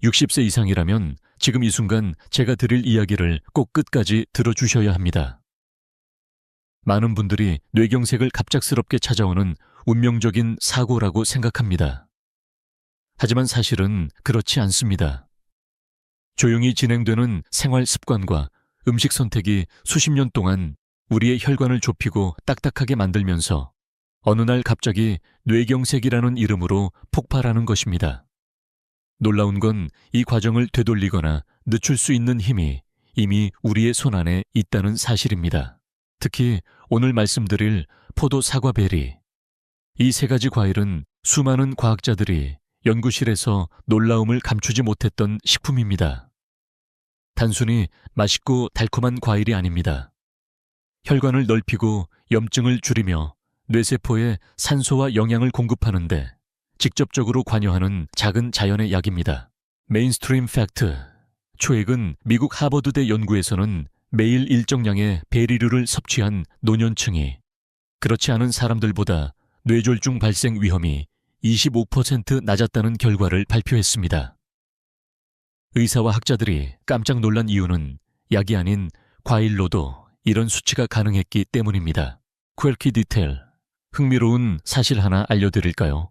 60세 이상이라면 지금 이 순간 제가 드릴 이야기를 꼭 끝까지 들어주셔야 합니다. 많은 분들이 뇌경색을 갑작스럽게 찾아오는 운명적인 사고라고 생각합니다. 하지만 사실은 그렇지 않습니다. 조용히 진행되는 생활 습관과 음식 선택이 수십 년 동안 우리의 혈관을 좁히고 딱딱하게 만들면서 어느 날 갑자기 뇌경색이라는 이름으로 폭발하는 것입니다. 놀라운 건 이 과정을 되돌리거나 늦출 수 있는 힘이 이미 우리의 손안에 있다는 사실입니다. 특히 오늘 말씀드릴 포도, 사과, 베리. 이 세 가지 과일은 수많은 과학자들이 연구실에서 놀라움을 감추지 못했던 식품입니다. 단순히 맛있고 달콤한 과일이 아닙니다. 혈관을 넓히고 염증을 줄이며 뇌세포에 산소와 영양을 공급하는데 직접적으로 관여하는 작은 자연의 약입니다. 메인스트림 팩트. 최근 미국 하버드대 연구에서는 매일 일정량의 베리류를 섭취한 노년층이 그렇지 않은 사람들보다 뇌졸중 발생 위험이 25% 낮았다는 결과를 발표했습니다. 의사와 학자들이 깜짝 놀란 이유는 약이 아닌 과일로도 이런 수치가 가능했기 때문입니다. 퀘키 디테일. 흥미로운 사실 하나 알려드릴까요?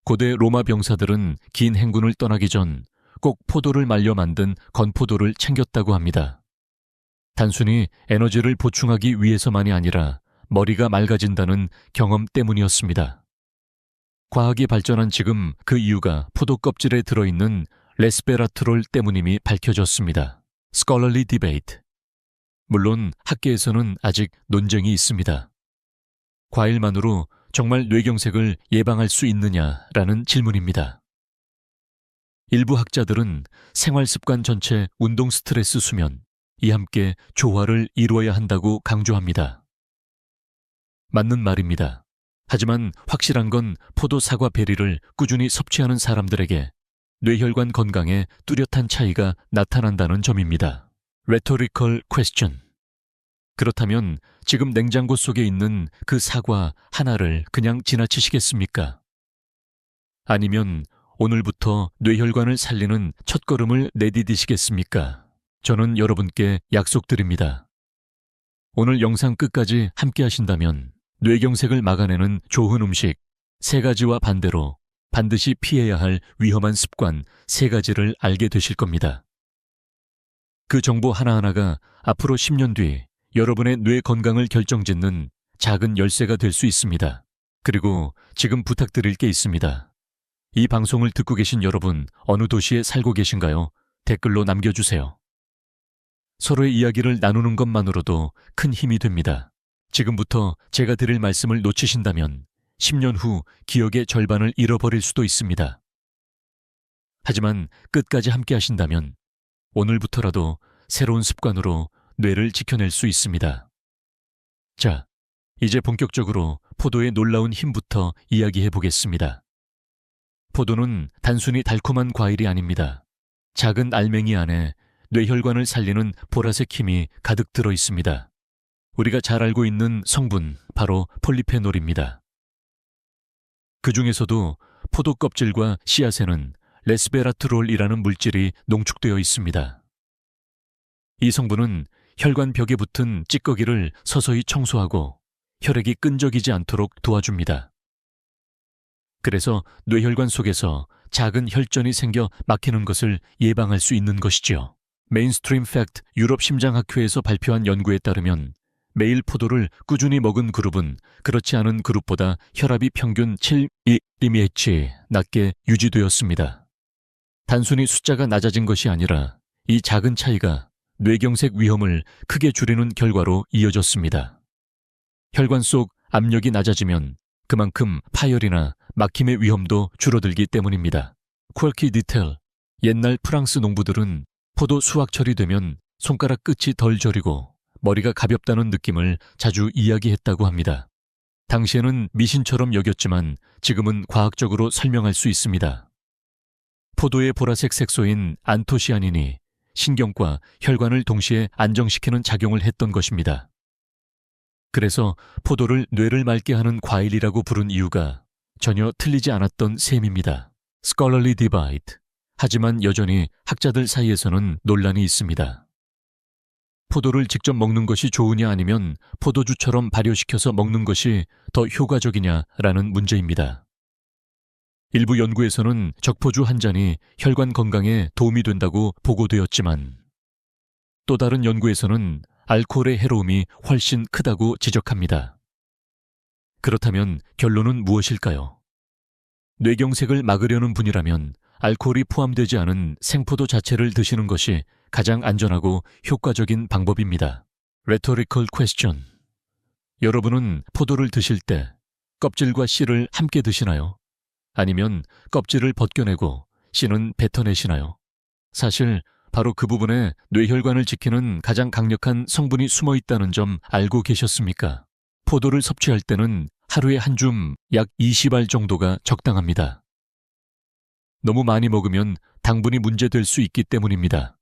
고대 로마 병사들은 긴 행군을 떠나기 전 꼭 포도를 말려 만든 건포도를 챙겼다고 합니다. 단순히 에너지를 보충하기 위해서만이 아니라 머리가 맑아진다는 경험 때문이었습니다. 과학이 발전한 지금 그 이유가 포도 껍질에 들어있는 레스베라트롤 때문임이 밝혀졌습니다. 스컬러리 디베이트. 물론 학계에서는 아직 논쟁이 있습니다. 과일만으로 정말 뇌경색을 예방할 수 있느냐라는 질문입니다. 일부 학자들은 생활 습관 전체, 운동, 스트레스, 수면, 이 함께 조화를 이루어야 한다고 강조합니다. 맞는 말입니다. 하지만 확실한 건 포도, 사과, 베리를 꾸준히 섭취하는 사람들에게 뇌혈관 건강에 뚜렷한 차이가 나타난다는 점입니다. Rhetorical question. 그렇다면 지금 냉장고 속에 있는 그 사과 하나를 그냥 지나치시겠습니까? 아니면 오늘부터 뇌혈관을 살리는 첫걸음을 내디디시겠습니까? 저는 여러분께 약속드립니다. 오늘 영상 끝까지 함께 하신다면 뇌경색을 막아내는 좋은 음식 3가지와 반대로 반드시 피해야 할 위험한 습관 3가지를 알게 되실 겁니다. 그 정보 하나하나가 앞으로 10년 뒤 여러분의 뇌 건강을 결정짓는 작은 열쇠가 될 수 있습니다. 그리고 지금 부탁드릴 게 있습니다. 이 방송을 듣고 계신 여러분, 어느 도시에 살고 계신가요? 댓글로 남겨주세요. 서로의 이야기를 나누는 것만으로도 큰 힘이 됩니다. 지금부터 제가 드릴 말씀을 놓치신다면 10년 후 기억의 절반을 잃어버릴 수도 있습니다. 하지만 끝까지 함께 하신다면 오늘부터라도 새로운 습관으로 뇌를 지켜낼 수 있습니다. 자, 이제 본격적으로 포도의 놀라운 힘부터 이야기해 보겠습니다. 포도는 단순히 달콤한 과일이 아닙니다. 작은 알맹이 안에 뇌혈관을 살리는 보라색 힘이 가득 들어 있습니다. 우리가 잘 알고 있는 성분, 바로 폴리페놀입니다. 그 중에서도 포도 껍질과 씨앗에는 레스베라트롤이라는 물질이 농축되어 있습니다. 이 성분은 혈관 벽에 붙은 찌꺼기를 서서히 청소하고 혈액이 끈적이지 않도록 도와줍니다. 그래서 뇌혈관 속에서 작은 혈전이 생겨 막히는 것을 예방할 수 있는 것이죠. 메인스트림 팩트 유럽 심장학회에서 발표한 연구에 따르면 매일 포도를 꾸준히 먹은 그룹은 그렇지 않은 그룹보다 혈압이 평균 7mmHg 낮게 유지되었습니다. 단순히 숫자가 낮아진 것이 아니라 이 작은 차이가 뇌경색 위험을 크게 줄이는 결과로 이어졌습니다. 혈관 속 압력이 낮아지면 그만큼 파열이나 막힘의 위험도 줄어들기 때문입니다. 퀘키 디테일. 옛날 프랑스 농부들은 포도 수확철이 되면 손가락 끝이 덜 저리고 머리가 가볍다는 느낌을 자주 이야기했다고 합니다. 당시에는 미신처럼 여겼지만 지금은 과학적으로 설명할 수 있습니다. 포도의 보라색 색소인 안토시아닌이 신경과 혈관을 동시에 안정시키는 작용을 했던 것입니다. 그래서 포도를 뇌를 맑게 하는 과일이라고 부른 이유가 전혀 틀리지 않았던 셈입니다. Scholarly Divide. 하지만 여전히 학자들 사이에서는 논란이 있습니다. 포도를 직접 먹는 것이 좋으냐 아니면 포도주처럼 발효시켜서 먹는 것이 더 효과적이냐라는 문제입니다. 일부 연구에서는 적포주 한 잔이 혈관 건강에 도움이 된다고 보고되었지만 또 다른 연구에서는 알코올의 해로움이 훨씬 크다고 지적합니다. 그렇다면 결론은 무엇일까요? 뇌경색을 막으려는 분이라면 알코올이 포함되지 않은 생포도 자체를 드시는 것이 가장 안전하고 효과적인 방법입니다. Rhetorical question. 여러분은 포도를 드실 때 껍질과 씨를 함께 드시나요? 아니면 껍질을 벗겨내고 씨는 뱉어내시나요? 사실 바로 그 부분에 뇌혈관을 지키는 가장 강력한 성분이 숨어 있다는 점 알고 계셨습니까? 포도를 섭취할 때는 하루에 한 줌 약 20알 정도가 적당합니다. 너무 많이 먹으면 당분이 문제될 수 있기 때문입니다.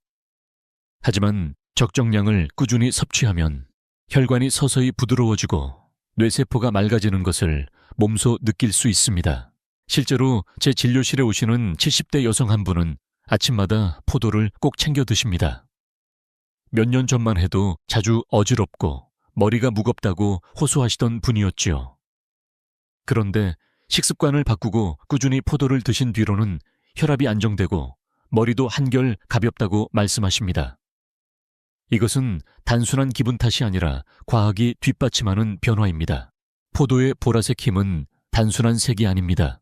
하지만 적정량을 꾸준히 섭취하면 혈관이 서서히 부드러워지고 뇌세포가 맑아지는 것을 몸소 느낄 수 있습니다. 실제로 제 진료실에 오시는 70대 여성 한 분은 아침마다 포도를 꼭 챙겨 드십니다. 몇 년 전만 해도 자주 어지럽고 머리가 무겁다고 호소하시던 분이었지요. 그런데 식습관을 바꾸고 꾸준히 포도를 드신 뒤로는 혈압이 안정되고 머리도 한결 가볍다고 말씀하십니다. 이것은 단순한 기분 탓이 아니라 과학이 뒷받침하는 변화입니다. 포도의 보라색 힘은 단순한 색이 아닙니다.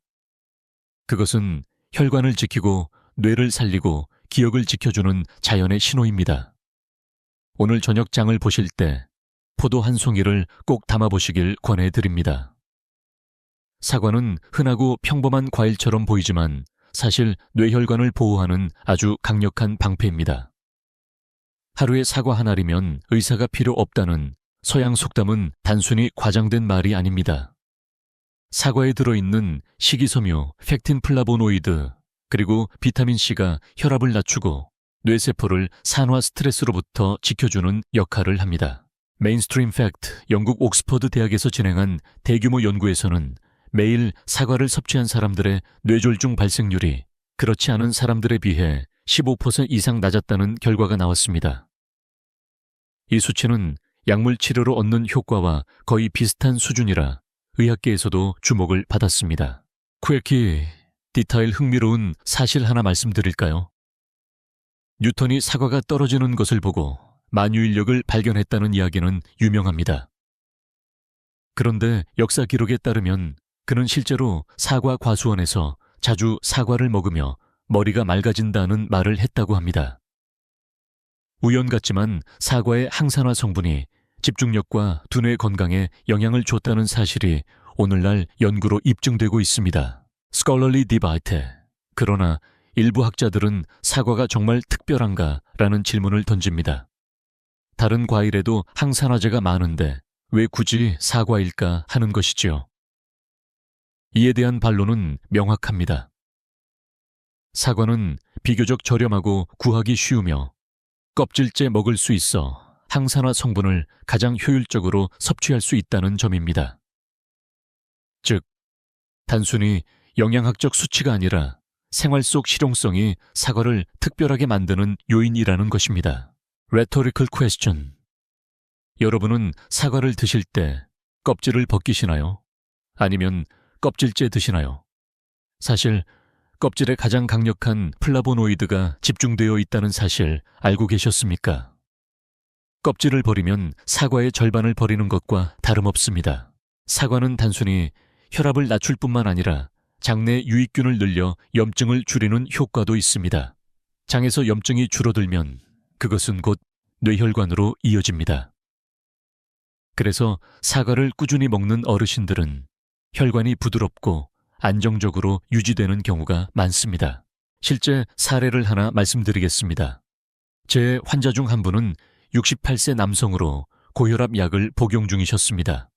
그것은 혈관을 지키고 뇌를 살리고 기억을 지켜주는 자연의 신호입니다. 오늘 저녁 장을 보실 때 포도 한 송이를 꼭 담아보시길 권해드립니다. 사과는 흔하고 평범한 과일처럼 보이지만 사실 뇌혈관을 보호하는 아주 강력한 방패입니다. 하루에 사과 한 알이면 의사가 필요 없다는 서양 속담은 단순히 과장된 말이 아닙니다. 사과에 들어있는 식이섬유, 펙틴 플라보노이드, 그리고 비타민C가 혈압을 낮추고 뇌세포를 산화 스트레스로부터 지켜주는 역할을 합니다. 메인스트림 팩트, 영국 옥스퍼드 대학에서 진행한 대규모 연구에서는 매일 사과를 섭취한 사람들의 뇌졸중 발생률이 그렇지 않은 사람들에 비해 15% 이상 낮았다는 결과가 나왔습니다. 이 수치는 약물 치료로 얻는 효과와 거의 비슷한 수준이라 의학계에서도 주목을 받았습니다. 퀘키, 디테일 흥미로운 사실 하나 말씀드릴까요? 뉴턴이 사과가 떨어지는 것을 보고 만유인력을 발견했다는 이야기는 유명합니다. 그런데 역사 기록에 따르면 그는 실제로 사과 과수원에서 자주 사과를 먹으며 머리가 맑아진다는 말을 했다고 합니다. 우연 같지만 사과의 항산화 성분이 집중력과 두뇌 건강에 영향을 줬다는 사실이 오늘날 연구로 입증되고 있습니다. Scholarly debate. 그러나 일부 학자들은 사과가 정말 특별한가? 라는 질문을 던집니다. 다른 과일에도 항산화제가 많은데 왜 굳이 사과일까 하는 것이지요. 이에 대한 반론은 명확합니다. 사과는 비교적 저렴하고 구하기 쉬우며 껍질째 먹을 수 있어 항산화 성분을 가장 효율적으로 섭취할 수 있다는 점입니다. 즉, 단순히 영양학적 수치가 아니라 생활 속 실용성이 사과를 특별하게 만드는 요인이라는 것입니다. Rhetorical question. 여러분은 사과를 드실 때 껍질을 벗기시나요? 아니면 껍질째 드시나요? 사실 껍질에 가장 강력한 플라보노이드가 집중되어 있다는 사실 알고 계셨습니까? 껍질을 버리면 사과의 절반을 버리는 것과 다름없습니다. 사과는 단순히 혈압을 낮출 뿐만 아니라 장내 유익균을 늘려 염증을 줄이는 효과도 있습니다. 장에서 염증이 줄어들면 그것은 곧 뇌혈관으로 이어집니다. 그래서 사과를 꾸준히 먹는 어르신들은 혈관이 부드럽고 안정적으로 유지되는 경우가 많습니다. 실제 사례를 하나 말씀드리겠습니다. 제 환자 중 한 분은 68세 남성으로 고혈압 약을 복용 중이셨습니다.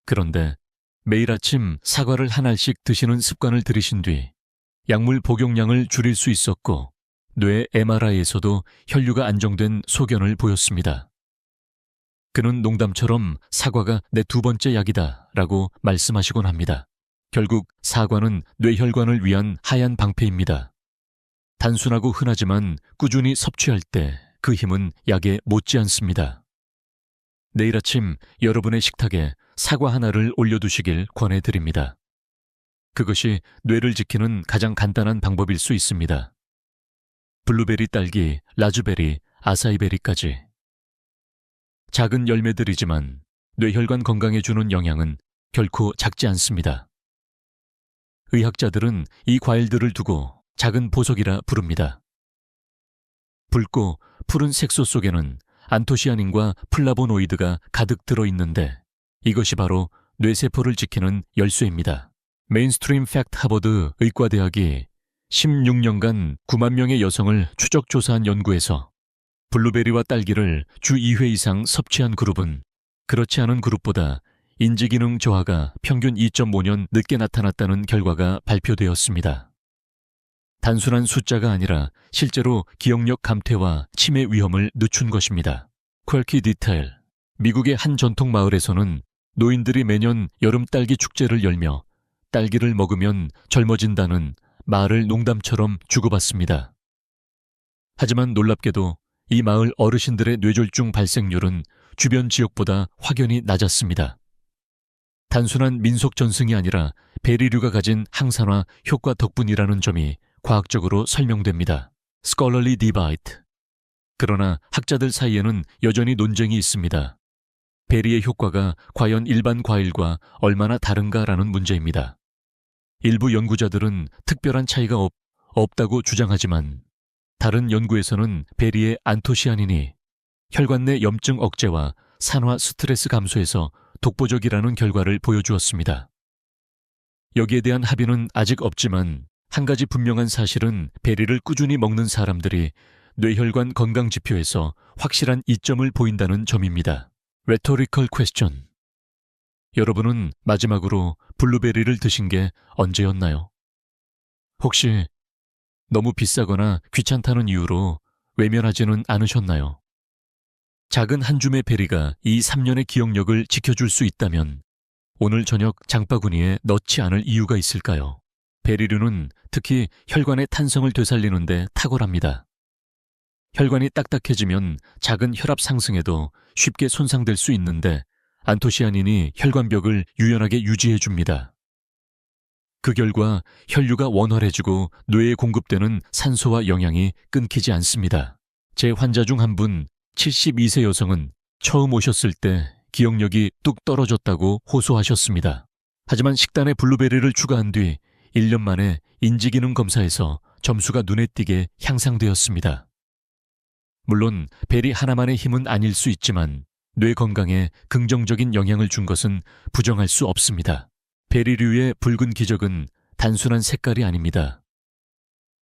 그런데 매일 아침 사과를 한 알씩 드시는 습관을 들이신 뒤 약물 복용량을 줄일 수 있었고 뇌 MRI에서도 혈류가 안정된 소견을 보였습니다. 그는 농담처럼 사과가 내 두 번째 약이다 라고 말씀하시곤 합니다. 결국 사과는 뇌혈관을 위한 하얀 방패입니다. 단순하고 흔하지만 꾸준히 섭취할 때 그 힘은 약에 못지않습니다. 내일 아침 여러분의 식탁에 사과 하나를 올려두시길 권해드립니다. 그것이 뇌를 지키는 가장 간단한 방법일 수 있습니다. 블루베리, 딸기, 라즈베리, 아사이베리까지. 작은 열매들이지만 뇌혈관 건강에 주는 영향은 결코 작지 않습니다. 의학자들은 이 과일들을 두고 작은 보석이라 부릅니다. 붉고 푸른 색소 속에는 안토시아닌과 플라보노이드가 가득 들어있는데 이것이 바로 뇌세포를 지키는 열쇠입니다. 메인스트림 팩트 하버드 의과대학이 16년간 9만 명의 여성을 추적 조사한 연구에서 블루베리와 딸기를 주 2회 이상 섭취한 그룹은 그렇지 않은 그룹보다 인지기능 저하가 평균 2.5년 늦게 나타났다는 결과가 발표되었습니다. 단순한 숫자가 아니라 실제로 기억력 감퇴와 치매 위험을 늦춘 것입니다. 퀄키 디테일. 미국의 한 전통 마을에서는 노인들이 매년 여름 딸기 축제를 열며 딸기를 먹으면 젊어진다는 말을 농담처럼 주고받습니다. 하지만 놀랍게도 이 마을 어르신들의 뇌졸중 발생률은 주변 지역보다 확연히 낮았습니다. 단순한 민속 전승이 아니라 베리류가 가진 항산화 효과 덕분이라는 점이 과학적으로 설명됩니다. Scholarly debate. 그러나 학자들 사이에는 여전히 논쟁이 있습니다. 베리의 효과가 과연 일반 과일과 얼마나 다른가라는 문제입니다. 일부 연구자들은 특별한 차이가 없다고 주장하지만 다른 연구에서는 베리의 안토시아닌이 혈관 내 염증 억제와 산화 스트레스 감소에서 독보적이라는 결과를 보여주었습니다. 여기에 대한 합의는 아직 없지만 한 가지 분명한 사실은 베리를 꾸준히 먹는 사람들이 뇌혈관 건강 지표에서 확실한 이점을 보인다는 점입니다. Rhetorical question. 여러분은 마지막으로 블루베리를 드신 게 언제였나요? 혹시 너무 비싸거나 귀찮다는 이유로 외면하지는 않으셨나요? 작은 한 줌의 베리가 이 3년의 기억력을 지켜줄 수 있다면 오늘 저녁 장바구니에 넣지 않을 이유가 있을까요? 베리류는 특히 혈관의 탄성을 되살리는데 탁월합니다. 혈관이 딱딱해지면 작은 혈압 상승에도 쉽게 손상될 수 있는데 안토시아닌이 혈관벽을 유연하게 유지해줍니다. 그 결과 혈류가 원활해지고 뇌에 공급되는 산소와 영양이 끊기지 않습니다. 제 환자 중 한 분 72세 여성은 처음 오셨을 때 기억력이 뚝 떨어졌다고 호소하셨습니다. 하지만 식단에 블루베리를 추가한 뒤 1년 만에 인지기능 검사에서 점수가 눈에 띄게 향상되었습니다. 물론 베리 하나만의 힘은 아닐 수 있지만 뇌 건강에 긍정적인 영향을 준 것은 부정할 수 없습니다. 베리류의 붉은 기적은 단순한 색깔이 아닙니다.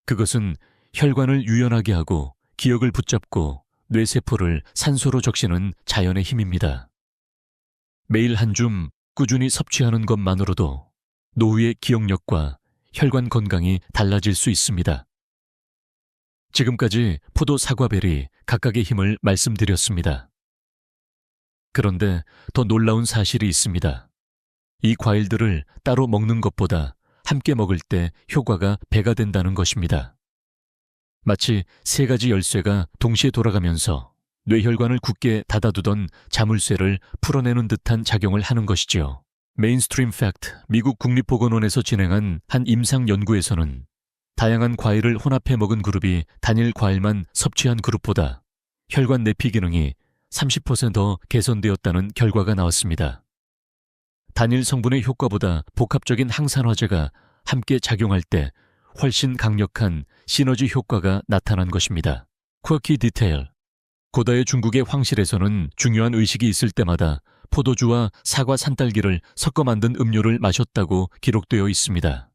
그것은 혈관을 유연하게 하고 기억을 붙잡고 뇌세포를 산소로 적시는 자연의 힘입니다. 매일 한 줌 꾸준히 섭취하는 것만으로도 노후의 기억력과 혈관 건강이 달라질 수 있습니다. 지금까지 포도, 사과, 베리 각각의 힘을 말씀드렸습니다. 그런데 더 놀라운 사실이 있습니다. 이 과일들을 따로 먹는 것보다 함께 먹을 때 효과가 배가 된다는 것입니다. 마치 세 가지 열쇠가 동시에 돌아가면서 뇌혈관을 굳게 닫아두던 자물쇠를 풀어내는 듯한 작용을 하는 것이지요. 메인스트림 팩트, 미국 국립보건원에서 진행한 한 임상 연구에서는 다양한 과일을 혼합해 먹은 그룹이 단일 과일만 섭취한 그룹보다 혈관 내피 기능이 30% 더 개선되었다는 결과가 나왔습니다. 단일 성분의 효과보다 복합적인 항산화제가 함께 작용할 때 훨씬 강력한 시너지 효과가 나타난 것입니다. 쿼키 디테일. 고다의 중국의 황실에서는 중요한 의식이 있을 때마다 포도주와 사과 산딸기를 섞어 만든 음료를 마셨다고 기록되어 있습니다.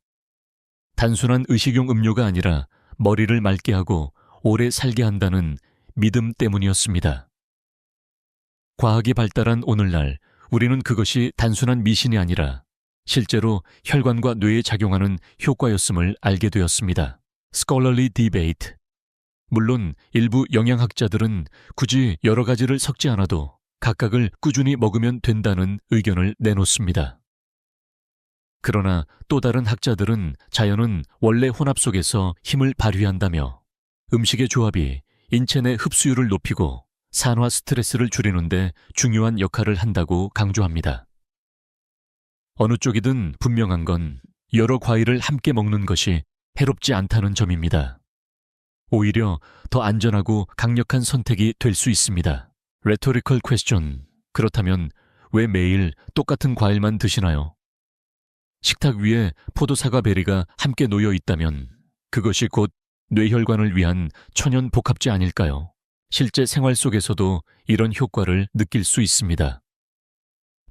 단순한 의식용 음료가 아니라 머리를 맑게 하고 오래 살게 한다는 믿음 때문이었습니다. 과학이 발달한 오늘날 우리는 그것이 단순한 미신이 아니라 실제로 혈관과 뇌에 작용하는 효과였음을 알게 되었습니다. Scholarly debate. 물론 일부 영양학자들은 굳이 여러 가지를 섞지 않아도 각각을 꾸준히 먹으면 된다는 의견을 내놓습니다. 그러나 또 다른 학자들은 자연은 원래 혼합 속에서 힘을 발휘한다며 음식의 조합이 인체 내 흡수율을 높이고 산화 스트레스를 줄이는데 중요한 역할을 한다고 강조합니다. 어느 쪽이든 분명한 건 여러 과일을 함께 먹는 것이 해롭지 않다는 점입니다. 오히려 더 안전하고 강력한 선택이 될 수 있습니다. Rhetorical question. 그렇다면 왜 매일 똑같은 과일만 드시나요? 식탁 위에 포도, 사과, 베리가 함께 놓여 있다면 그것이 곧 뇌혈관을 위한 천연 복합제 아닐까요? 실제 생활 속에서도 이런 효과를 느낄 수 있습니다.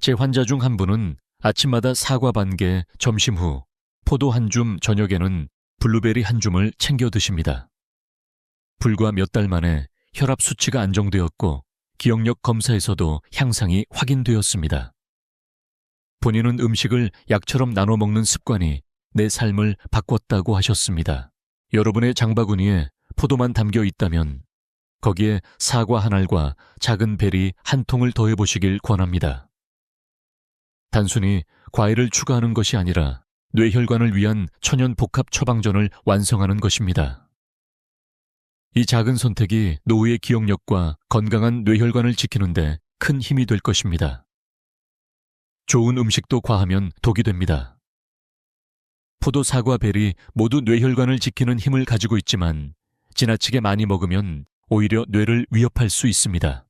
제 환자 중 한 분은 아침마다 사과 반 개, 점심 후 포도 한 줌, 저녁에는 블루베리 한 줌을 챙겨 드십니다. 불과 몇 달 만에 혈압 수치가 안정되었고 기억력 검사에서도 향상이 확인되었습니다. 본인은 음식을 약처럼 나눠 먹는 습관이 내 삶을 바꿨다고 하셨습니다. 여러분의 장바구니에 포도만 담겨 있다면 거기에 사과 한 알과 작은 베리 한 통을 더해 보시길 권합니다. 단순히 과일을 추가하는 것이 아니라 뇌혈관을 위한 천연 복합 처방전을 완성하는 것입니다. 이 작은 선택이 노후의 기억력과 건강한 뇌혈관을 지키는데 큰 힘이 될 것입니다. 좋은 음식도 과하면 독이 됩니다. 포도, 사과, 베리 모두 뇌혈관을 지키는 힘을 가지고 있지만 지나치게 많이 먹으면 오히려 뇌를 위협할 수 있습니다.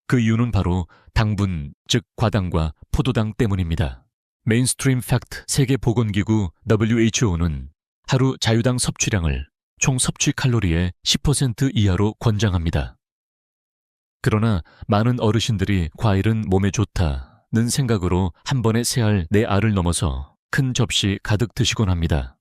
그 이유는 바로 당분, 즉 과당과 포도당 때문입니다. 메인스트림 팩트 세계보건기구 WHO는 하루 자유당 섭취량을 총 섭취 칼로리의 10% 이하로 권장합니다. 그러나 많은 어르신들이 과일은 몸에 좋다는 생각으로 한 번에 세 알, 네 알을 넘어서 큰 접시 가득 드시곤 합니다.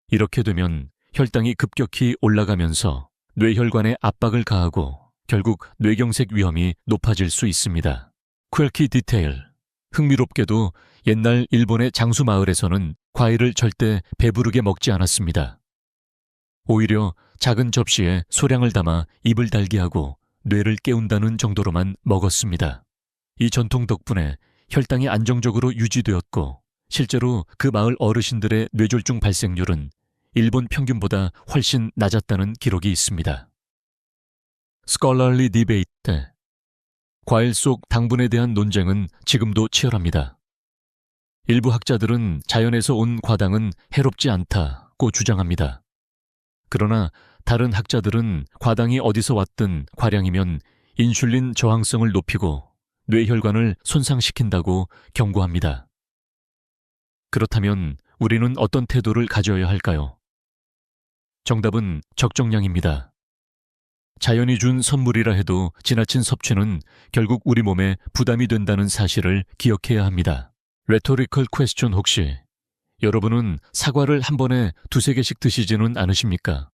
이렇게 되면 혈당이 급격히 올라가면서 뇌혈관에 압박을 가하고 결국 뇌경색 위험이 높아질 수 있습니다. 퀘키 디테일. 흥미롭게도 옛날 일본의 장수 마을에서는 과일을 절대 배부르게 먹지 않았습니다. 오히려 작은 접시에 소량을 담아 입을 달게 하고 뇌를 깨운다는 정도로만 먹었습니다. 이 전통 덕분에 혈당이 안정적으로 유지되었고 실제로 그 마을 어르신들의 뇌졸중 발생률은 일본 평균보다 훨씬 낮았다는 기록이 있습니다. Scholarly Debate. 과일 속 당분에 대한 논쟁은 지금도 치열합니다. 일부 학자들은 자연에서 온 과당은 해롭지 않다고 주장합니다. 그러나 다른 학자들은 과당이 어디서 왔든 과량이면 인슐린 저항성을 높이고 뇌혈관을 손상시킨다고 경고합니다. 그렇다면 우리는 어떤 태도를 가져야 할까요? 정답은 적정량입니다. 자연이 준 선물이라 해도 지나친 섭취는 결국 우리 몸에 부담이 된다는 사실을 기억해야 합니다. Rhetorical question. 혹시 여러분은 사과를 한 번에 두세 개씩 드시지는 않으십니까?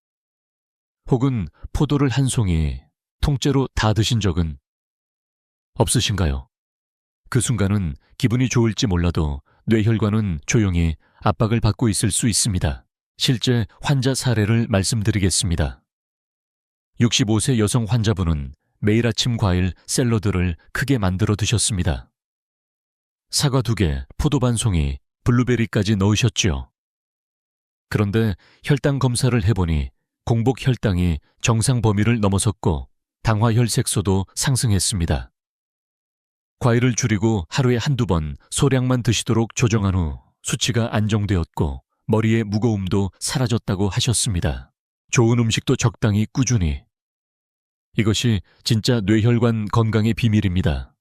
혹은 포도를 한 송이 통째로 다 드신 적은 없으신가요? 그 순간은 기분이 좋을지 몰라도 뇌혈관은 조용히 압박을 받고 있을 수 있습니다. 실제 환자 사례를 말씀드리겠습니다. 65세 여성 환자분은 매일 아침 과일 샐러드를 크게 만들어 드셨습니다. 사과 2개, 포도 반 송이, 블루베리까지 넣으셨죠. 그런데 혈당 검사를 해보니 공복 혈당이 정상 범위를 넘어섰고 당화혈색소도 상승했습니다. 과일을 줄이고 하루에 한두 번 소량만 드시도록 조정한 후 수치가 안정되었고 머리의 무거움도 사라졌다고 하셨습니다. 좋은 음식도 적당히 꾸준히. 이것이 진짜 뇌혈관 건강의 비밀입니다.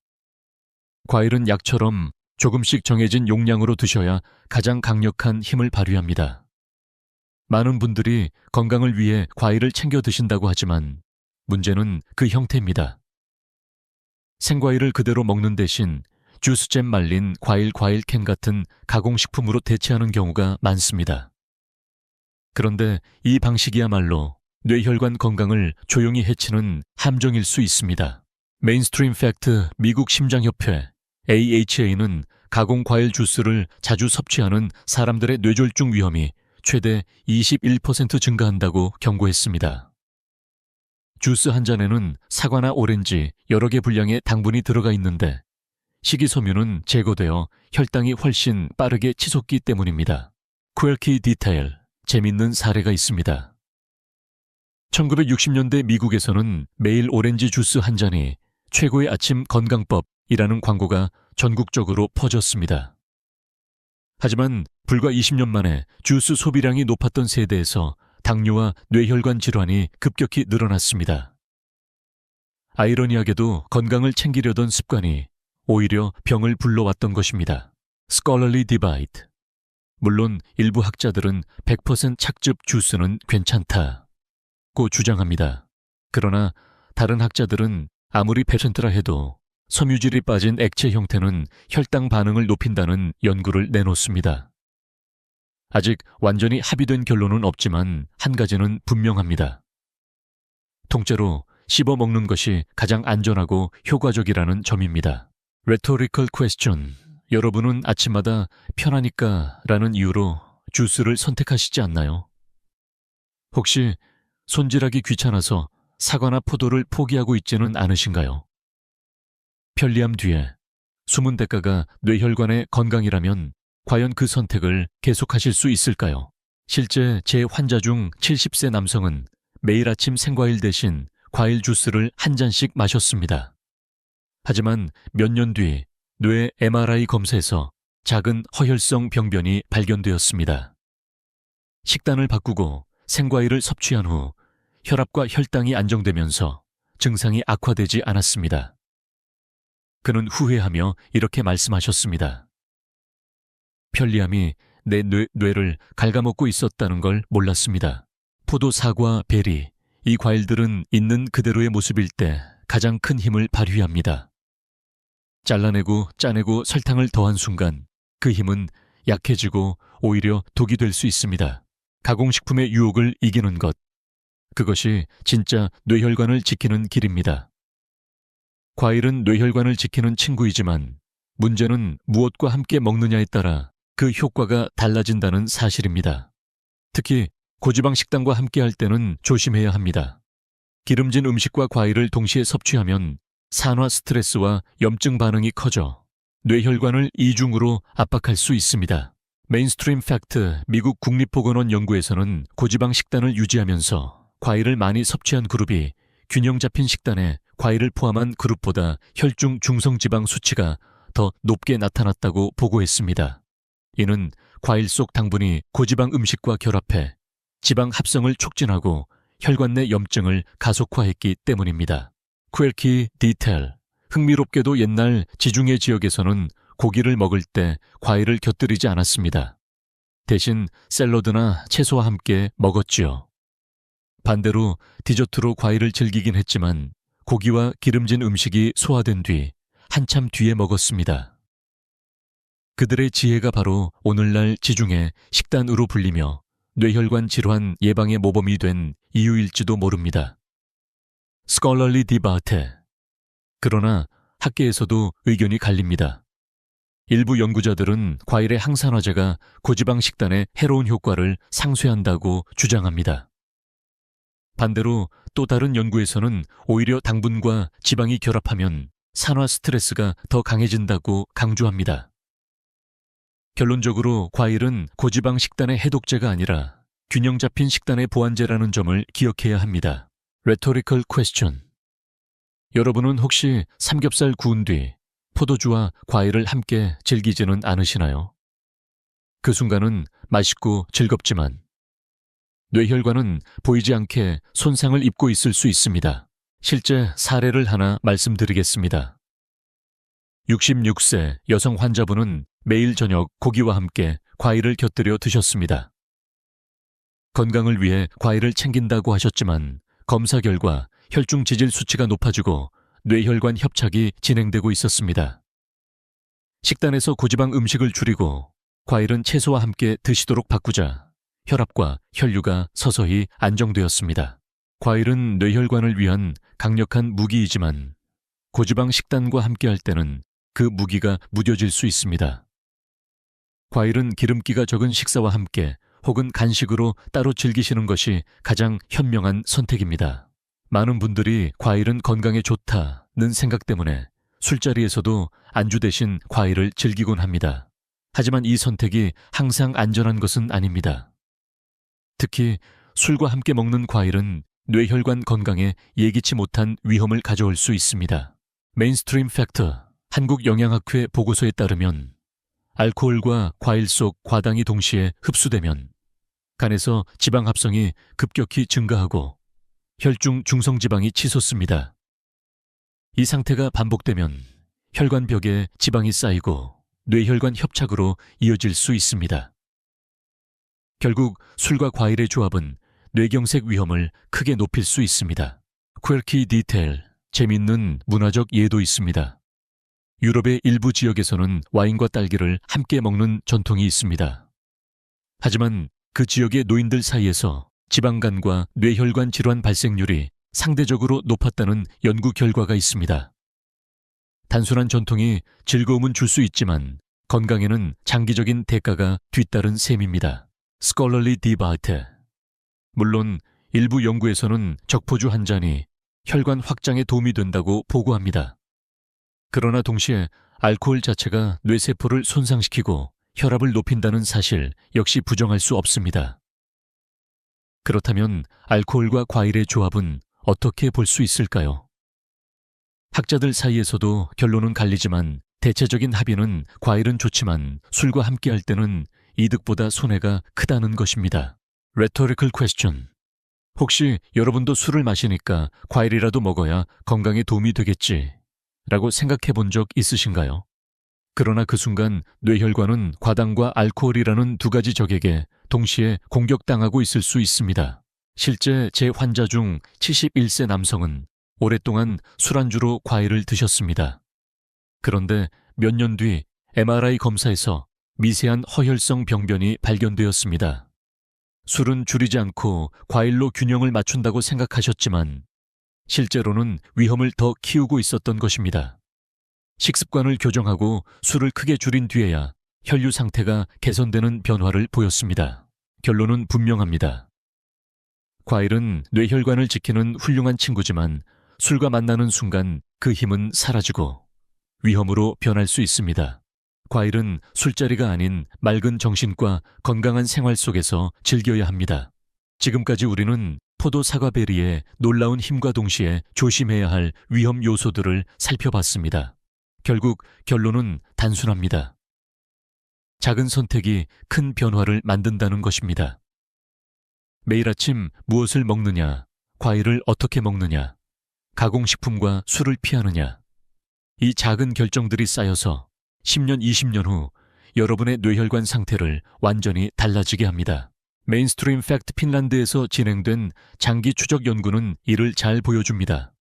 과일은 약처럼 조금씩 정해진 용량으로 드셔야 가장 강력한 힘을 발휘합니다. 많은 분들이 건강을 위해 과일을 챙겨 드신다고 하지만 문제는 그 형태입니다. 생과일을 그대로 먹는 대신 주스잼 말린 과일 캔 같은 가공식품으로 대체하는 경우가 많습니다. 그런데 이 방식이야말로 뇌혈관 건강을 조용히 해치는 함정일 수 있습니다. 메인스트림 팩트 미국 심장협회 AHA는 가공 과일 주스를 자주 섭취하는 사람들의 뇌졸중 위험이 최대 21% 증가한다고 경고했습니다. 주스 한 잔에는 사과나 오렌지 여러 개 분량의 당분이 들어가 있는데 식이섬유는 제거되어 혈당이 훨씬 빠르게 치솟기 때문입니다. 퀘키 디테일, 재밌는 사례가 있습니다. 1960년대 미국에서는 매일 오렌지 주스 한 잔이 최고의 아침 건강법이라는 광고가 전국적으로 퍼졌습니다. 하지만 불과 20년 만에 주스 소비량이 높았던 세대에서 당뇨와 뇌혈관 질환이 급격히 늘어났습니다. 아이러니하게도 건강을 챙기려던 습관이 오히려 병을 불러왔던 것입니다. Scholarly Divide. 물론 일부 학자들은 100% 착즙 주스는 괜찮다고 주장합니다. 그러나 다른 학자들은 아무리 100%라 해도 섬유질이 빠진 액체 형태는 혈당 반응을 높인다는 연구를 내놓습니다. 아직 완전히 합의된 결론은 없지만 한 가지는 분명합니다. 통째로 씹어 먹는 것이 가장 안전하고 효과적이라는 점입니다. Rhetorical question. 여러분은 아침마다 편하니까 라는 이유로 주스를 선택하시지 않나요? 혹시 손질하기 귀찮아서 사과나 포도를 포기하고 있지는 않으신가요? 편리함 뒤에 숨은 대가가 뇌혈관의 건강이라면 과연 그 선택을 계속하실 수 있을까요? 실제 제 환자 중 70세 남성은 매일 아침 생과일 대신 과일 주스를 한 잔씩 마셨습니다. 하지만 몇 년 뒤 뇌 MRI 검사에서 작은 허혈성 병변이 발견되었습니다. 식단을 바꾸고 생과일을 섭취한 후 혈압과 혈당이 안정되면서 증상이 악화되지 않았습니다. 그는 후회하며 이렇게 말씀하셨습니다. 편리함이 내 뇌를 갉아먹고 있었다는 걸 몰랐습니다. 포도, 사과, 베리, 이 과일들은 있는 그대로의 모습일 때 가장 큰 힘을 발휘합니다. 잘라내고 짜내고 설탕을 더한 순간 그 힘은 약해지고 오히려 독이 될 수 있습니다. 가공식품의 유혹을 이기는 것, 그것이 진짜 뇌혈관을 지키는 길입니다. 과일은 뇌혈관을 지키는 친구이지만 문제는 무엇과 함께 먹느냐에 따라 그 효과가 달라진다는 사실입니다. 특히 고지방 식단과 함께 할 때는 조심해야 합니다. 기름진 음식과 과일을 동시에 섭취하면 산화 스트레스와 염증 반응이 커져 뇌혈관을 이중으로 압박할 수 있습니다. 메인스트림 팩트 미국 국립보건원 연구에서는 고지방 식단을 유지하면서 과일을 많이 섭취한 그룹이 균형 잡힌 식단에 과일을 포함한 그룹보다 혈중 중성지방 수치가 더 높게 나타났다고 보고했습니다. 이는 과일 속 당분이 고지방 음식과 결합해 지방 합성을 촉진하고 혈관 내 염증을 가속화했기 때문입니다. 퀘키 디테일. 흥미롭게도 옛날 지중해 지역에서는 고기를 먹을 때 과일을 곁들이지 않았습니다. 대신 샐러드나 채소와 함께 먹었지요. 반대로 디저트로 과일을 즐기긴 했지만 고기와 기름진 음식이 소화된 뒤 한참 뒤에 먹었습니다. 그들의 지혜가 바로 오늘날 지중해 식단으로 불리며 뇌혈관 질환 예방의 모범이 된 이유일지도 모릅니다. Scholarly Debate. 그러나 학계에서도 의견이 갈립니다. 일부 연구자들은 과일의 항산화제가 고지방 식단에 해로운 효과를 상쇄한다고 주장합니다. 반대로 또 다른 연구에서는 오히려 당분과 지방이 결합하면 산화 스트레스가 더 강해진다고 강조합니다. 결론적으로 과일은 고지방 식단의 해독제가 아니라 균형 잡힌 식단의 보완제라는 점을 기억해야 합니다. Rhetorical question. 여러분은 혹시 삼겹살 구운 뒤 포도주와 과일을 함께 즐기지는 않으시나요? 그 순간은 맛있고 즐겁지만 뇌혈관은 보이지 않게 손상을 입고 있을 수 있습니다. 실제 사례를 하나 말씀드리겠습니다. 66세 여성 환자분은 매일 저녁 고기와 함께 과일을 곁들여 드셨습니다. 건강을 위해 과일을 챙긴다고 하셨지만 검사 결과 혈중 지질 수치가 높아지고 뇌혈관 협착이 진행되고 있었습니다. 식단에서 고지방 음식을 줄이고 과일은 채소와 함께 드시도록 바꾸자 혈압과 혈류가 서서히 안정되었습니다. 과일은 뇌혈관을 위한 강력한 무기이지만 고지방 식단과 함께 할 때는 그 무기가 무뎌질 수 있습니다. 과일은 기름기가 적은 식사와 함께 혹은 간식으로 따로 즐기시는 것이 가장 현명한 선택입니다. 많은 분들이 과일은 건강에 좋다는 생각 때문에 술자리에서도 안주 대신 과일을 즐기곤 합니다. 하지만 이 선택이 항상 안전한 것은 아닙니다. 특히 술과 함께 먹는 과일은 뇌혈관 건강에 예기치 못한 위험을 가져올 수 있습니다. 메인스트림 팩터 한국영양학회 보고서에 따르면 알코올과 과일 속 과당이 동시에 흡수되면 간에서 지방 합성이 급격히 증가하고 혈중 중성지방이 치솟습니다. 이 상태가 반복되면 혈관벽에 지방이 쌓이고 뇌혈관 협착으로 이어질 수 있습니다. 결국 술과 과일의 조합은 뇌경색 위험을 크게 높일 수 있습니다. 퀘르키 디테일, 재미있는 문화적 예도 있습니다. 유럽의 일부 지역에서는 와인과 딸기를 함께 먹는 전통이 있습니다. 하지만 그 지역의 노인들 사이에서 지방간과 뇌혈관 질환 발생률이 상대적으로 높았다는 연구 결과가 있습니다. 단순한 전통이 즐거움은 줄 수 있지만 건강에는 장기적인 대가가 뒤따른 셈입니다. 스콜러리 디바이트. 물론 일부 연구에서는 적포주 한 잔이 혈관 확장에 도움이 된다고 보고합니다. 그러나 동시에 알코올 자체가 뇌세포를 손상시키고 혈압을 높인다는 사실 역시 부정할 수 없습니다. 그렇다면 알코올과 과일의 조합은 어떻게 볼 수 있을까요? 학자들 사이에서도 결론은 갈리지만 대체적인 합의는 과일은 좋지만 술과 함께할 때는 이득보다 손해가 크다는 것입니다. Rhetorical question. 혹시 여러분도 술을 마시니까 과일이라도 먹어야 건강에 도움이 되겠지 라고 생각해 본 적 있으신가요? 그러나 그 순간 뇌혈관은 과당과 알코올이라는 두 가지 적에게 동시에 공격당하고 있을 수 있습니다. 실제 제 환자 중 71세 남성은 오랫동안 술안주로 과일을 드셨습니다. 그런데 몇 년 뒤 MRI 검사에서 미세한 허혈성 병변이 발견되었습니다. 술은 줄이지 않고 과일로 균형을 맞춘다고 생각하셨지만 실제로는 위험을 더 키우고 있었던 것입니다. 식습관을 교정하고 술을 크게 줄인 뒤에야 혈류 상태가 개선되는 변화를 보였습니다. 결론은 분명합니다. 과일은 뇌혈관을 지키는 훌륭한 친구지만 술과 만나는 순간 그 힘은 사라지고 위험으로 변할 수 있습니다. 과일은 술자리가 아닌 맑은 정신과 건강한 생활 속에서 즐겨야 합니다. 지금까지 우리는 포도 사과베리의 놀라운 힘과 동시에 조심해야 할 위험 요소들을 살펴봤습니다. 결국 결론은 단순합니다. 작은 선택이 큰 변화를 만든다는 것입니다. 매일 아침 무엇을 먹느냐, 과일을 어떻게 먹느냐, 가공식품과 술을 피하느냐, 이 작은 결정들이 쌓여서 10년, 20년 후 여러분의 뇌혈관 상태를 완전히 달라지게 합니다. 메인스트림 팩트 핀란드에서 진행된 장기 추적 연구는 이를 잘 보여줍니다.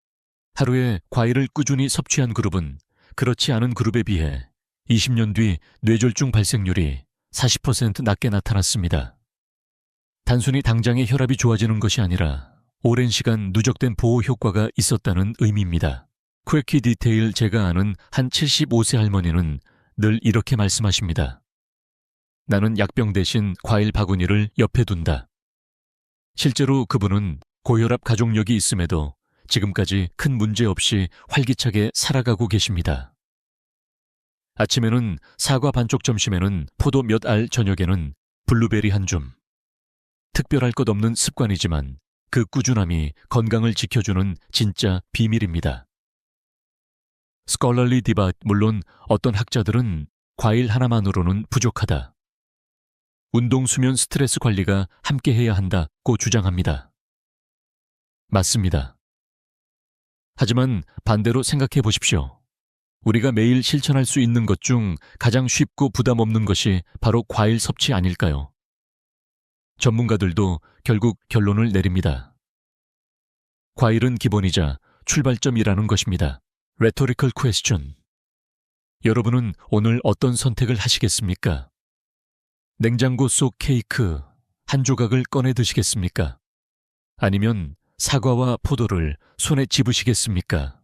하루에 과일을 꾸준히 섭취한 그룹은 그렇지 않은 그룹에 비해 20년 뒤 뇌졸중 발생률이 40% 낮게 나타났습니다. 단순히 당장의 혈압이 좋아지는 것이 아니라 오랜 시간 누적된 보호 효과가 있었다는 의미입니다. 퀘키 디테일 제가 아는 한 75세 할머니는 늘 이렇게 말씀하십니다. 나는 약병 대신 과일 바구니를 옆에 둔다. 실제로 그분은 고혈압 가족력이 있음에도 지금까지 큰 문제 없이 활기차게 살아가고 계십니다. 아침에는 사과 반쪽, 점심에는 포도 몇 알, 저녁에는 블루베리 한 줌. 특별할 것 없는 습관이지만 그 꾸준함이 건강을 지켜주는 진짜 비밀입니다. 스콜러리 디바트, 물론 어떤 학자들은 과일 하나만으로는 부족하다. 운동, 수면, 스트레스 관리가 함께해야 한다고 주장합니다. 맞습니다. 하지만 반대로 생각해 보십시오. 우리가 매일 실천할 수 있는 것 중 가장 쉽고 부담 없는 것이 바로 과일 섭취 아닐까요? 전문가들도 결국 결론을 내립니다. 과일은 기본이자 출발점이라는 것입니다. Rhetorical question. 여러분은 오늘 어떤 선택을 하시겠습니까? 냉장고 속 케이크 한 조각을 꺼내 드시겠습니까? 아니면 사과와 포도를 손에 집으시겠습니까?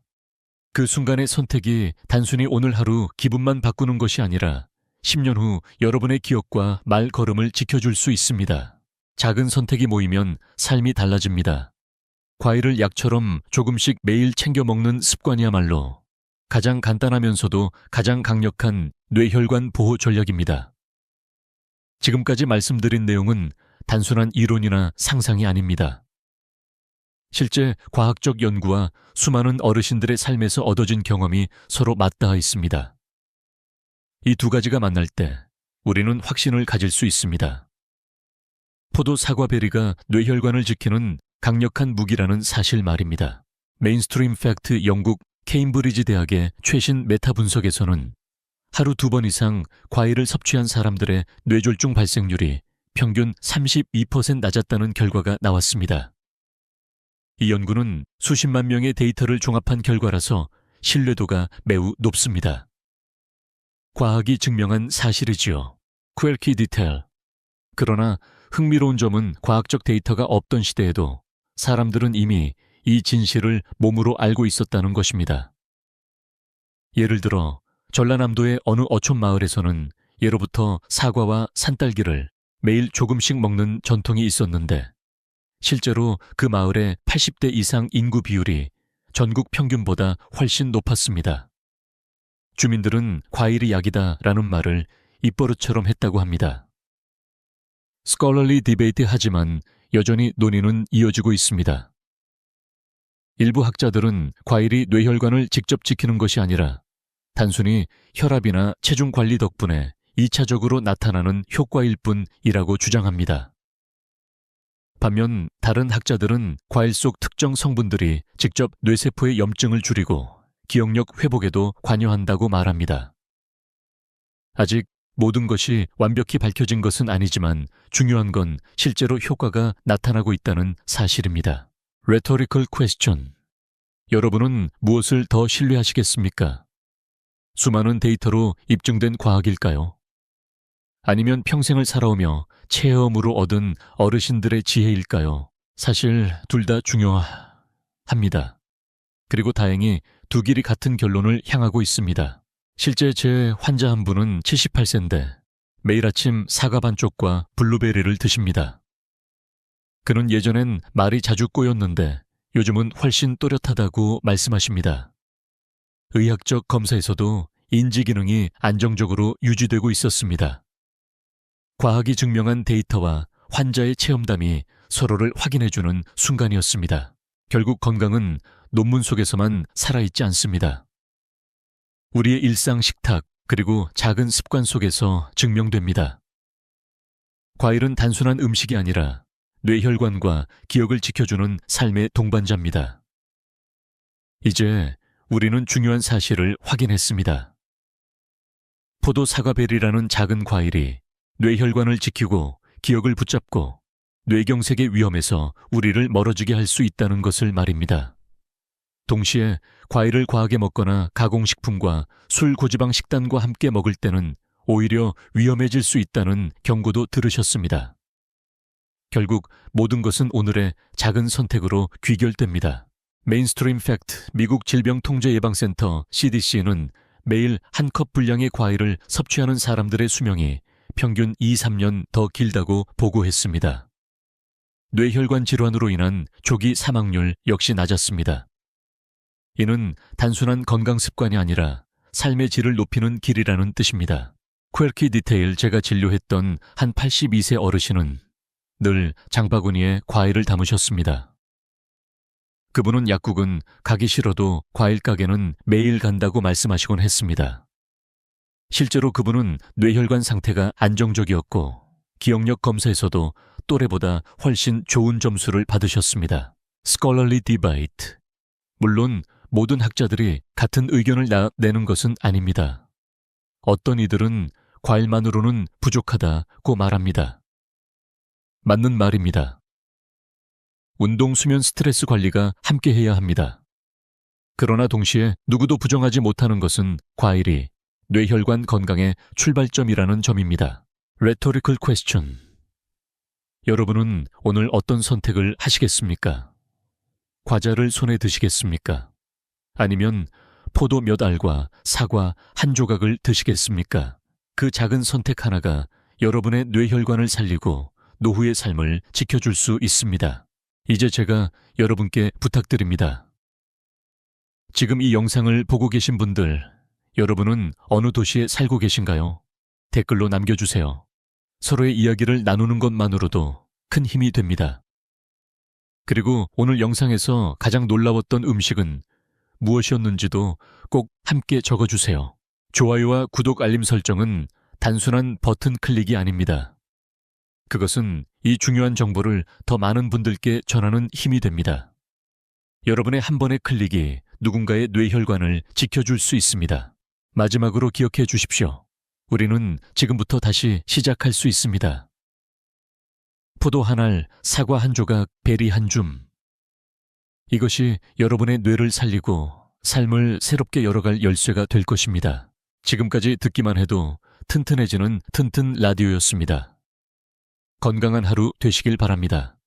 그 순간의 선택이 단순히 오늘 하루 기분만 바꾸는 것이 아니라 10년 후 여러분의 기억과 말걸음을 지켜줄 수 있습니다. 작은 선택이 모이면 삶이 달라집니다. 과일을 약처럼 조금씩 매일 챙겨 먹는 습관이야말로 가장 간단하면서도 가장 강력한 뇌혈관 보호 전략입니다. 지금까지 말씀드린 내용은 단순한 이론이나 상상이 아닙니다. 실제 과학적 연구와 수많은 어르신들의 삶에서 얻어진 경험이 서로 맞닿아 있습니다. 이 두 가지가 만날 때 우리는 확신을 가질 수 있습니다. 포도 사과 베리가 뇌혈관을 지키는 강력한 무기라는 사실 말입니다. 메인스트림 팩트 영국 케임브리지 대학의 최신 메타 분석에서는 하루 2번 이상 과일을 섭취한 사람들의 뇌졸중 발생률이 평균 32% 낮았다는 결과가 나왔습니다. 이 연구는 수십만 명의 데이터를 종합한 결과라서 신뢰도가 매우 높습니다. 과학이 증명한 사실이지요. 퀘르키 디테일. 그러나 흥미로운 점은 과학적 데이터가 없던 시대에도 사람들은 이미 이 진실을 몸으로 알고 있었다는 것입니다. 예를 들어 전라남도의 어느 어촌 마을에서는 예로부터 사과와 산딸기를 매일 조금씩 먹는 전통이 있었는데 실제로 그 마을의 80대 이상 인구 비율이 전국 평균보다 훨씬 높았습니다. 주민들은 과일이 약이다라는 말을 입버릇처럼 했다고 합니다. 스컬러리 디베이트 하지만 여전히 논의는 이어지고 있습니다. 일부 학자들은 과일이 뇌혈관을 직접 지키는 것이 아니라 단순히 혈압이나 체중 관리 덕분에 2차적으로 나타나는 효과일 뿐이라고 주장합니다. 반면 다른 학자들은 과일 속 특정 성분들이 직접 뇌세포의 염증을 줄이고 기억력 회복에도 관여한다고 말합니다. 아직 모든 것이 완벽히 밝혀진 것은 아니지만 중요한 건 실제로 효과가 나타나고 있다는 사실입니다. Rhetorical question. 여러분은 무엇을 더 신뢰하시겠습니까? 수많은 데이터로 입증된 과학일까요? 아니면 평생을 살아오며 체험으로 얻은 어르신들의 지혜일까요? 사실 둘 다 중요합니다. 그리고 다행히 두 길이 같은 결론을 향하고 있습니다. 실제 제 환자 한 분은 78세인데 매일 아침 사과 반쪽과 블루베리를 드십니다. 그는 예전엔 말이 자주 꼬였는데 요즘은 훨씬 또렷하다고 말씀하십니다. 의학적 검사에서도 인지 기능이 안정적으로 유지되고 있었습니다. 과학이 증명한 데이터와 환자의 체험담이 서로를 확인해주는 순간이었습니다. 결국 건강은 논문 속에서만 살아있지 않습니다. 우리의 일상 식탁 그리고 작은 습관 속에서 증명됩니다. 과일은 단순한 음식이 아니라 뇌혈관과 기억을 지켜주는 삶의 동반자입니다. 이제 우리는 중요한 사실을 확인했습니다. 포도 사과베리라는 작은 과일이 뇌혈관을 지키고 기억을 붙잡고 뇌경색의 위험에서 우리를 멀어지게 할 수 있다는 것을 말입니다. 동시에 과일을 과하게 먹거나 가공식품과 술 고지방 식단과 함께 먹을 때는 오히려 위험해질 수 있다는 경고도 들으셨습니다. 결국 모든 것은 오늘의 작은 선택으로 귀결됩니다. 메인스트림 팩트 미국 질병통제예방센터 CDC는 매일 한 컵 분량의 과일을 섭취하는 사람들의 수명이 평균 2-3년 더 길다고 보고했습니다. 뇌혈관 질환으로 인한 조기 사망률 역시 낮았습니다. 이는 단순한 건강 습관이 아니라 삶의 질을 높이는 길이라는 뜻입니다. 퀘르키 디테일 제가 진료했던 한 82세 어르신은 늘 장바구니에 과일을 담으셨습니다. 그분은 약국은 가기 싫어도 과일 가게는 매일 간다고 말씀하시곤 했습니다. 실제로 그분은 뇌혈관 상태가 안정적이었고 기억력 검사에서도 또래보다 훨씬 좋은 점수를 받으셨습니다. Scholarly debate. 물론 모든 학자들이 같은 의견을 내는 것은 아닙니다. 어떤 이들은 과일만으로는 부족하다고 말합니다. 맞는 말입니다. 운동, 수면, 스트레스 관리가 함께해야 합니다. 그러나 동시에 누구도 부정하지 못하는 것은 과일이 뇌혈관 건강의 출발점이라는 점입니다. Rhetorical question. 여러분은 오늘 어떤 선택을 하시겠습니까? 과자를 손에 드시겠습니까? 아니면 포도 몇 알과 사과 한 조각을 드시겠습니까? 그 작은 선택 하나가 여러분의 뇌혈관을 살리고 노후의 삶을 지켜줄 수 있습니다. 이제 제가 여러분께 부탁드립니다. 지금 이 영상을 보고 계신 분들, 여러분은 어느 도시에 살고 계신가요? 댓글로 남겨주세요. 서로의 이야기를 나누는 것만으로도 큰 힘이 됩니다. 그리고 오늘 영상에서 가장 놀라웠던 음식은 무엇이었는지도 꼭 함께 적어주세요. 좋아요와 구독 알림 설정은 단순한 버튼 클릭이 아닙니다. 그것은 이 중요한 정보를 더 많은 분들께 전하는 힘이 됩니다. 여러분의 한 번의 클릭이 누군가의 뇌혈관을 지켜줄 수 있습니다. 마지막으로 기억해 주십시오. 우리는 지금부터 다시 시작할 수 있습니다. 포도 한 알, 사과 한 조각, 베리 한 줌. 이것이 여러분의 뇌를 살리고 삶을 새롭게 열어갈 열쇠가 될 것입니다. 지금까지 듣기만 해도 튼튼해지는 튼튼 라디오였습니다. 건강한 하루 되시길 바랍니다.